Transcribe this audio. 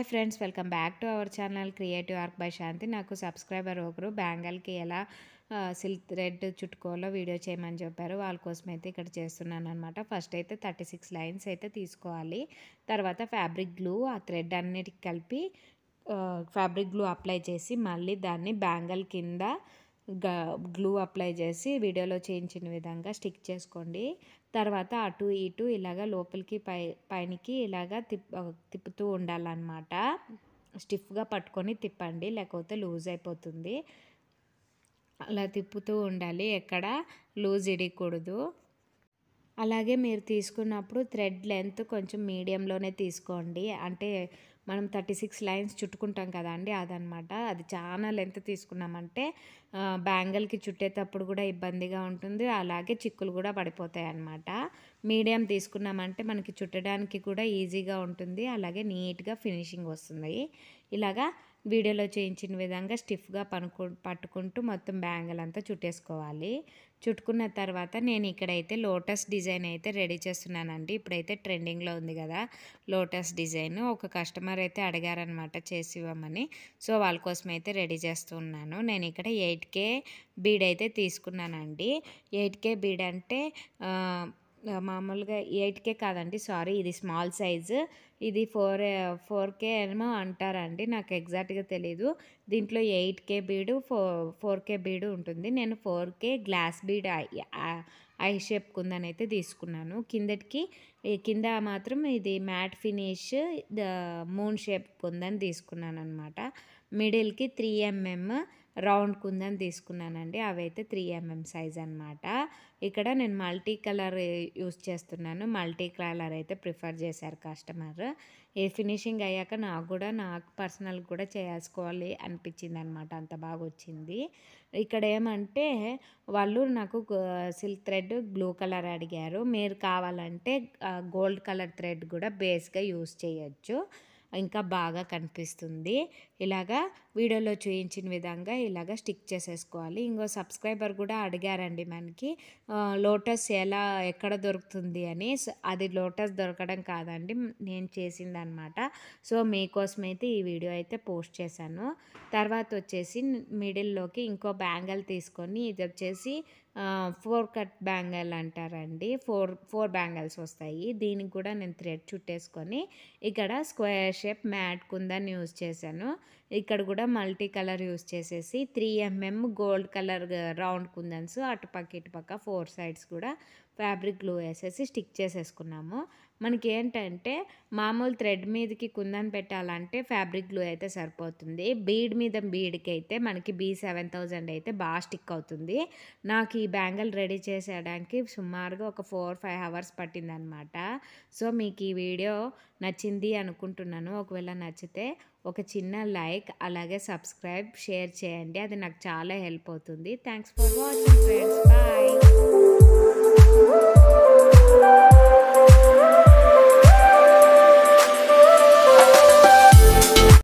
Friends, welcome back to our channel creative arc by Shanti. నాకు subscriber ఒకరు బ్యాంగిల్కి ఎలా silk thread చుట్టుకోవాలో video చేయమని చెప్పారు. వాళ్ళ కోసం అయితే ఇక్కడ చేస్తున్నాను అనమాట. ఫస్ట్ అయితే 36 లైన్స్ అయితే తీసుకోవాలి. తర్వాత ఫ్యాబ్రిక్ గ్లూ ఆ థ్రెడ్ అన్నిటికి కలిపి ఫ్యాబ్రిక్ గ్లూ అప్లై చేసి మళ్ళీ దాన్ని బ్యాంగిల్ కింద గ్లూ అప్లై చేసి వీడియోలో చేయించిన విధంగా స్టిక్ చేసుకోండి. తర్వాత అటు ఇటు ఇలాగ లోపలికి పైనకి ఇలాగ తిప్పుతూ ఉండాలన్నమాట. స్టిఫ్గా పట్టుకొని తిప్పండి, లేకపోతే లూజ్ అయిపోతుంది. అలా తిప్పుతూ ఉండాలి, ఎక్కడ లూజ్ ఇడకూడదు. అలాగే మీరు తీసుకున్నప్పుడు థ్రెడ్ లెంత్ కొంచెం మీడియంలోనే తీసుకోండి. అంటే మనం 36 లైన్స్ చుట్టుకుంటాం కదా అండి, అదనమాట. అది చాలా లెంత్ తీసుకున్నామంటే బ్యాంగిల్కి చుట్టేటప్పుడు కూడా ఇబ్బందిగా ఉంటుంది, అలాగే చిక్కులు కూడా పడిపోతాయి అన్నమాట. మీడియం తీసుకున్నామంటే మనకి చుట్టడానికి కూడా ఈజీగా ఉంటుంది, అలాగే నీట్గా ఫినిషింగ్ వస్తుంది. ఇలాగా వీడియోలో చేయించిన విధంగా స్టిఫ్గా పట్టుకుంటూ మొత్తం బ్యాంగిల్ అంతా చుట్టేసుకోవాలి. చుట్టుకున్న తర్వాత నేను ఇక్కడైతే లోటస్ డిజైన్ అయితే రెడీ చేస్తున్నానండి. ఇప్పుడైతే ట్రెండింగ్లో ఉంది కదా లోటస్ డిజైన్. ఒక కస్టమర్ అయితే అడిగారనమాట చేసి ఇవ్వమని. సో వాళ్ళ కోసం అయితే రెడీ చేస్తున్నాను. నేను ఇక్కడ 8K బీడ్ అయితే తీసుకున్నానండి. 8K బీడ్ అంటే మామూలుగా 8K కాదండి, సారీ, ఇది స్మాల్ సైజు. ఇది 4K ఏమో అంటారండి, నాకు ఎగ్జాక్ట్గా తెలీదు. దీంట్లో 8K బీడు 4K బీడు ఉంటుంది. నేను 4K glass bead eye shape కుందని అయితే తీసుకున్నాను. కింద మాత్రం ఇది మ్యాట్ ఫినిష్ మూన్ షేప్ కుందని తీసుకున్నాను అనమాట. మిడిల్కి 3mm రౌండ్ కుందని తీసుకున్నానండి. అవైతే 3mm సైజ్ అనమాట. ఇక్కడ నేను మల్టీ కలర్ యూస్ చేస్తున్నాను. మల్టీ కలర్ అయితే ప్రిఫర్ చేశారు కస్టమర్. ఏ ఫినిషింగ్ అయ్యాక నాకు పర్సనల్ కూడా చేసుకోవాలి అనిపించింది అనమాట, అంత బాగా వచ్చింది. ఇక్కడ ఏమంటే వాళ్ళు నాకు సిల్క్ థ్రెడ్ బ్లూ కలర్ అడిగారు. మీరు కావాలంటే గోల్డ్ కలర్ థ్రెడ్ కూడా బేస్గా యూస్ చేయొచ్చు, ఇంకా బాగా కనిపిస్తుంది. ఇలాగా వీడియోలో చూపించిన విధంగా ఇలాగ స్టిక్ చేసేసుకోవాలి. ఇంకో సబ్స్క్రైబర్ కూడా అడిగారండి మనకి లోటస్ ఎక్కడ దొరుకుతుంది అని. అది లోటస్ దొరకడం కాదండి, నేను చేసింది అనమాట. సో మీకోసం అయితే ఈ వీడియో అయితే పోస్ట్ చేశాను. తర్వాత వచ్చేసి మిడిల్లోకి ఇంకో బ్యాంగిల్ తీసుకొని, ఇది వచ్చేసి 4 కట్ బ్యాంగిల్ అంటారండి. 4 బ్యాంగిల్స్ వస్తాయి. దీనికి కూడా నేను థ్రెడ్ చుట్టేసుకొని ఇక్కడ స్క్వేర్ షేప్ మ్యాట్ కుందని యూజ్ చేశాను. ఇక్కడ కూడా మల్టీ కలర్ యూజ్ చేసేసి 3mm గోల్డ్ కలర్ రౌండ్ కుందన్స్ అటుపక్క ఇటుపక్క 4 సైడ్స్ కూడా ఫ్యాబ్రిక్ గ్లూ వేసేసి స్టిక్ చేసేసుకున్నాము. మనకి ఏంటంటే మామూలు థ్రెడ్ మీదకి కుందన్ పెట్టాలంటే ఫ్యాబ్రిక్ గ్లూ అయితే సరిపోతుంది. బీడ్ మీద బీడ్కి అయితే మనకి B7000 అయితే బాగా స్టిక్ అవుతుంది. నాకు ఈ బ్యాంగిల్ రెడీ చేసేయడానికి సుమారుగా ఒక 4-5 అవర్స్ పట్టిందనమాట. సో మీకు ఈ వీడియో నచ్చింది అనుకుంటున్నాను. ఒకవేళ నచ్చితే ఒక చిన్న లైక్, అలాగే సబ్స్క్రైబ్, షేర్ చేయండి. అది నాకు చాలా హెల్ప్ అవుతుంది. Thanks for watching friends. Bye.